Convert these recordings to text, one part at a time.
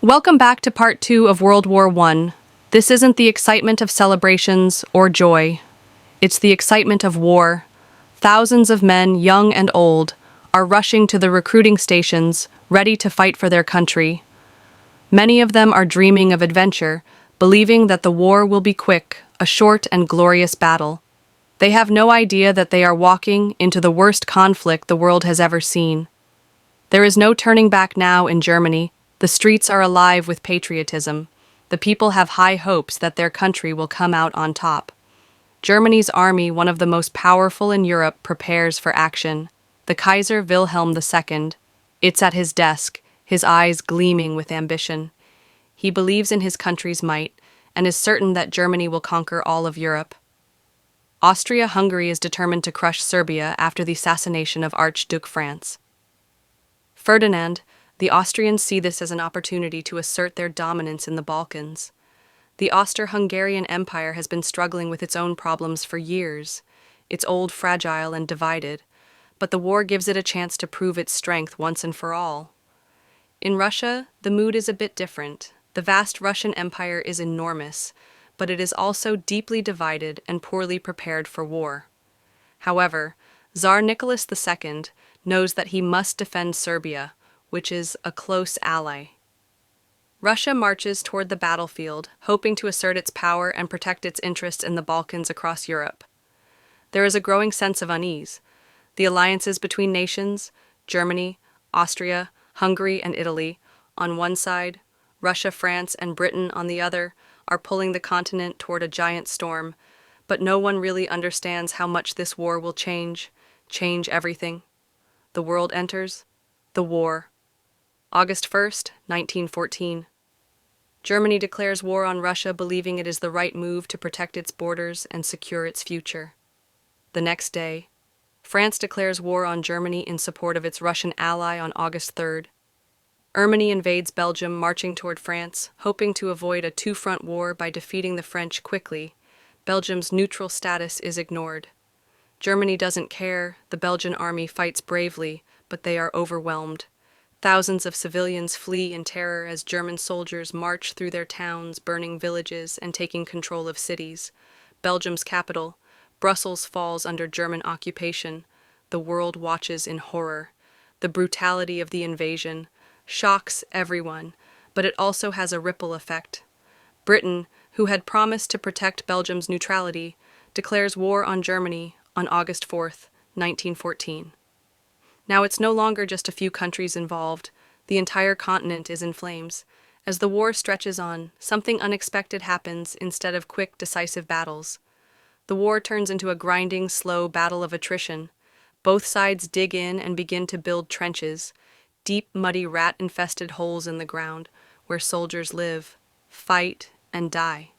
Welcome back to part 2 of World War I. This isn't the excitement of celebrations or joy. It's the excitement of war. Thousands of men, young and old, are rushing to the recruiting stations, ready to fight for their country. Many of them are dreaming of adventure, believing that the war will be quick, a short and glorious battle. They have no idea that they are walking into the worst conflict the world has ever seen. There is no turning back now in Germany. The streets are alive with patriotism. The people have high hopes that their country will come out on top. Germany's army, one of the most powerful in Europe, prepares for action. The Kaiser Wilhelm II. It's at his desk, his eyes gleaming with ambition. He believes in his country's might and is certain that Germany will conquer all of Europe. Austria-Hungary is determined to crush Serbia after the assassination of Archduke Franz. Ferdinand, the Austrians see this as an opportunity to assert their dominance in the Balkans. The Austro-Hungarian Empire has been struggling with its own problems for years. It's old, fragile, and divided, but the war gives it a chance to prove its strength once and for all. In Russia, the mood is a bit different. The vast Russian Empire is enormous, but it is also deeply divided and poorly prepared for war. However, Tsar Nicholas II knows that he must defend Serbia, which is a close ally. Russia marches toward the battlefield, hoping to assert its power and protect its interests in the Balkans across Europe. There is a growing sense of unease. The alliances between nations, Germany, Austria, Hungary, and Italy, on one side, Russia, France, and Britain on the other, are pulling the continent toward a giant storm, but no one really understands how much this war will change everything. The world enters the war. August 1st, 1914. Germany declares war on Russia, believing it is the right move to protect its borders and secure its future. The next day, France declares war on Germany in support of its Russian ally on August 3rd. Germany invades Belgium, marching toward France, hoping to avoid a two-front war by defeating the French quickly. Belgium's neutral status is ignored. Germany doesn't care. The Belgian army fights bravely, but they are overwhelmed. Thousands of civilians flee in terror as German soldiers march through their towns, burning villages and taking control of cities. Belgium's capital, Brussels, falls under German occupation. The world watches in horror. The brutality of the invasion shocks everyone, but it also has a ripple effect. Britain, who had promised to protect Belgium's neutrality, declares war on Germany on August 4th, 1914. Now it's no longer just a few countries involved. The entire continent is in flames. As the war stretches on, something unexpected happens instead of quick, decisive battles. The war turns into a grinding, slow battle of attrition. Both sides dig in and begin to build trenches, deep, muddy, rat-infested holes in the ground where soldiers live, fight, and die.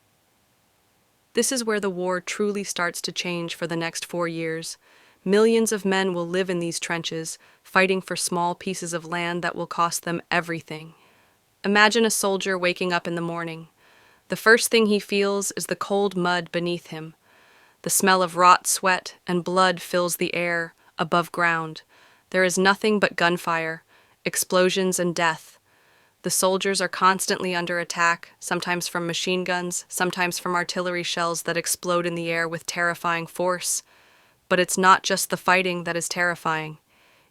This is where the war truly starts to change for the next 4 years. Millions of men will live in these trenches, fighting for small pieces of land that will cost them everything. Imagine a soldier waking up in the morning. The first thing he feels is the cold mud beneath him. The smell of rot, sweat, and blood fills the air above ground. There is nothing but gunfire, explosions, and death. The soldiers are constantly under attack, sometimes from machine guns, sometimes from artillery shells that explode in the air with terrifying force. But it's not just the fighting that is terrifying.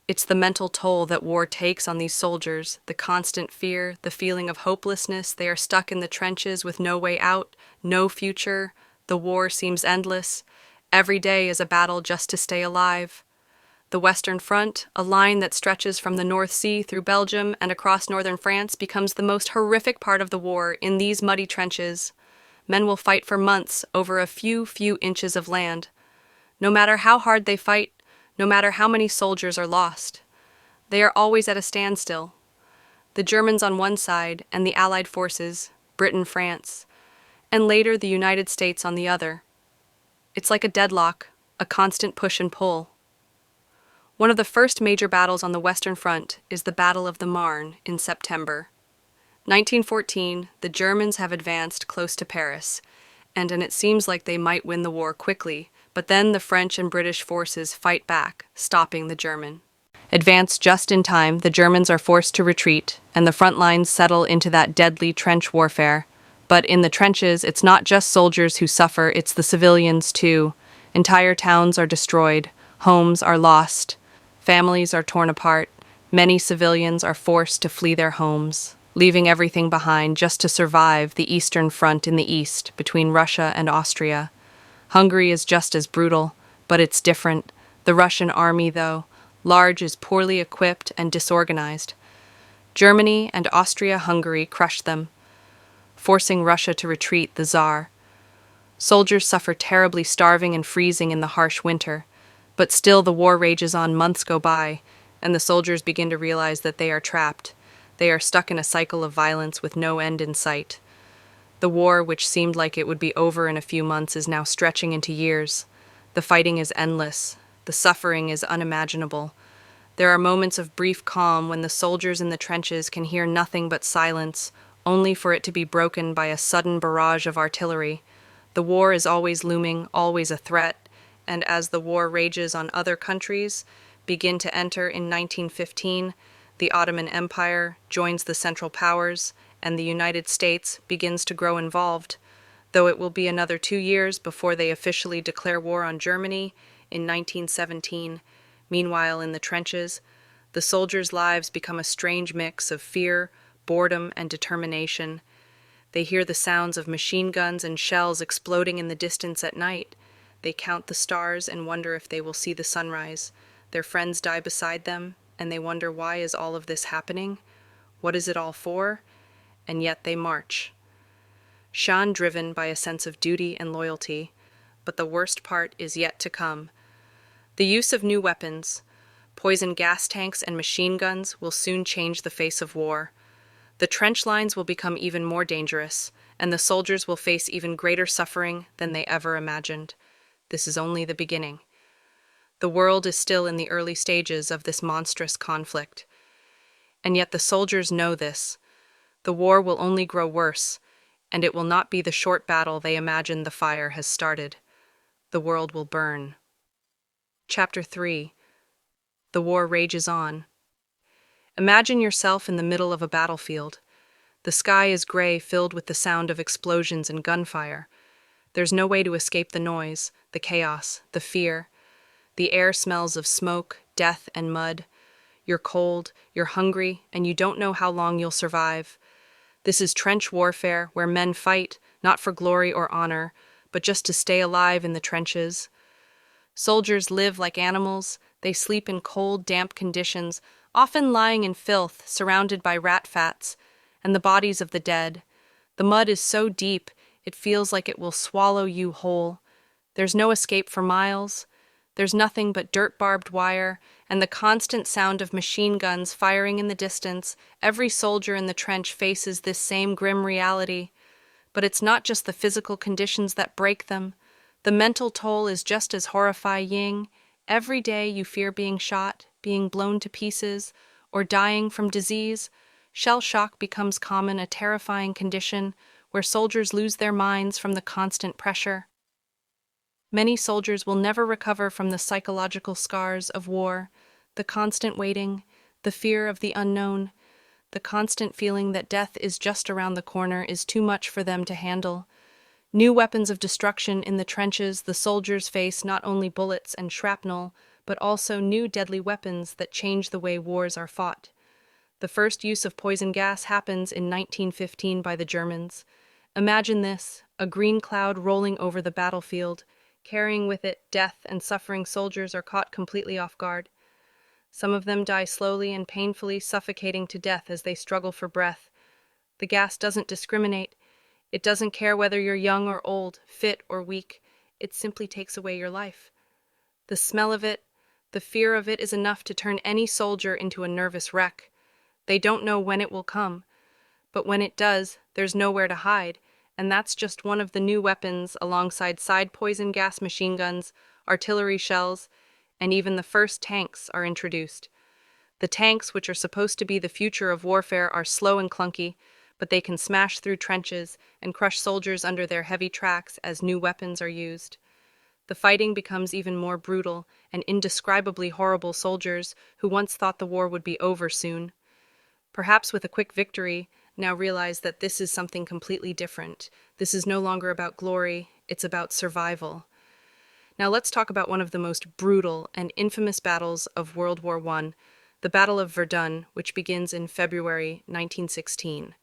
It's the mental toll that war takes on these soldiers, the constant fear, the feeling of hopelessness. They are stuck in the trenches with no way out, no future. The war seems endless. Every day is a battle just to stay alive. The Western Front, a line that stretches from the North Sea through Belgium and across northern France, becomes the most horrific part of the war. In these muddy trenches, men will fight for months over a few inches of land. No matter how hard they fight, no matter how many soldiers are lost, they are always at a standstill. The Germans on one side and the Allied forces, Britain, France, and later the United States on the other. It's like a deadlock, a constant push and pull. One of the first major battles on the Western Front is the Battle of the Marne in September 1914. The Germans have advanced close to Paris, and it seems like they might win the war quickly, but then the French and British forces fight back, stopping the German Advance just in time, the Germans are forced to retreat, and the front lines settle into that deadly trench warfare. But in the trenches, it's not just soldiers who suffer, it's the civilians too. Entire towns are destroyed, homes are lost, families are torn apart, many civilians are forced to flee their homes, leaving everything behind just to survive the Eastern Front in the east between Russia and Austria. Hungary is just as brutal, but it's different. The Russian army, though, large, is poorly equipped and disorganized. Germany and Austria-Hungary crushed them, forcing Russia to retreat, the Tsar. Soldiers suffer terribly, starving and freezing in the harsh winter. But still the war rages on, months go by, and the soldiers begin to realize that they are trapped. They are stuck in a cycle of violence with no end in sight. The war, which seemed like it would be over in a few months, is now stretching into years. The fighting is endless. The suffering is unimaginable. There are moments of brief calm when the soldiers in the trenches can hear nothing but silence, only for it to be broken by a sudden barrage of artillery. The war is always looming, always a threat, and as the war rages on, other countries begin to enter. In 1915, the Ottoman Empire joins the Central Powers, and the United States begins to grow involved, though it will be another 2 years before they officially declare war on Germany in 1917. Meanwhile, in the trenches, the soldiers' lives become a strange mix of fear, boredom, and determination. They hear the sounds of machine guns and shells exploding in the distance at night. They count the stars and wonder if they will see the sunrise. Their friends die beside them, and they wonder, why is all of this happening? What is it all for? And yet they march. Sean, driven by a sense of duty and loyalty, but the worst part is yet to come. The use of new weapons, poison gas tanks and machine guns, will soon change the face of war. The trench lines will become even more dangerous, and the soldiers will face even greater suffering than they ever imagined. This is only the beginning. The world is still in the early stages of this monstrous conflict. And yet the soldiers know this. The war will only grow worse, and it will not be the short battle they imagine. The fire has started. The world will burn. Chapter 3. The war rages on. Imagine yourself in the middle of a battlefield. The sky is gray, filled with the sound of explosions and gunfire. There's no way to escape the noise, the chaos, the fear. The air smells of smoke, death, and mud. You're cold, you're hungry, and you don't know how long you'll survive. This is trench warfare, where men fight, not for glory or honor, but just to stay alive in the trenches. Soldiers live like animals. They sleep in cold, damp conditions, often lying in filth, surrounded by rat fats and the bodies of the dead. The mud is so deep, it feels like it will swallow you whole. There's no escape for miles. There's nothing but dirt, barbed wire, and the constant sound of machine guns firing in the distance. Every soldier in the trench faces this same grim reality. But it's not just the physical conditions that break them. The mental toll is just as horrifying. Every day you fear being shot, being blown to pieces, or dying from disease. Shell shock becomes common, a terrifying condition where soldiers lose their minds from the constant pressure. Many soldiers will never recover from the psychological scars of war, the constant waiting, the fear of the unknown, the constant feeling that death is just around the corner is too much for them to handle. New weapons of destruction in the trenches, the soldiers face not only bullets and shrapnel, but also new deadly weapons that change the way wars are fought. The first use of poison gas happens in 1915 by the Germans. Imagine this, a green cloud rolling over the battlefield, carrying with it death, and suffering soldiers are caught completely off guard. Some of them die slowly and painfully, suffocating to death as they struggle for breath. The gas doesn't discriminate. It doesn't care whether you're young or old, fit or weak. It simply takes away your life. The smell of it, the fear of it is enough to turn any soldier into a nervous wreck. They don't know when it will come, but when it does, there's nowhere to hide, and that's just one of the new weapons alongside side poison gas machine guns, artillery shells, and even the first tanks are introduced. The tanks, which are supposed to be the future of warfare, are slow and clunky, but they can smash through trenches and crush soldiers under their heavy tracks as new weapons are used. The fighting becomes even more brutal, and indescribably horrible soldiers who once thought the war would be over soon, perhaps with a quick victory, now realize that this is something completely different. This is no longer about glory, it's about survival. Now let's talk about one of the most brutal and infamous battles of World War I, the Battle of Verdun, which begins in February 1916.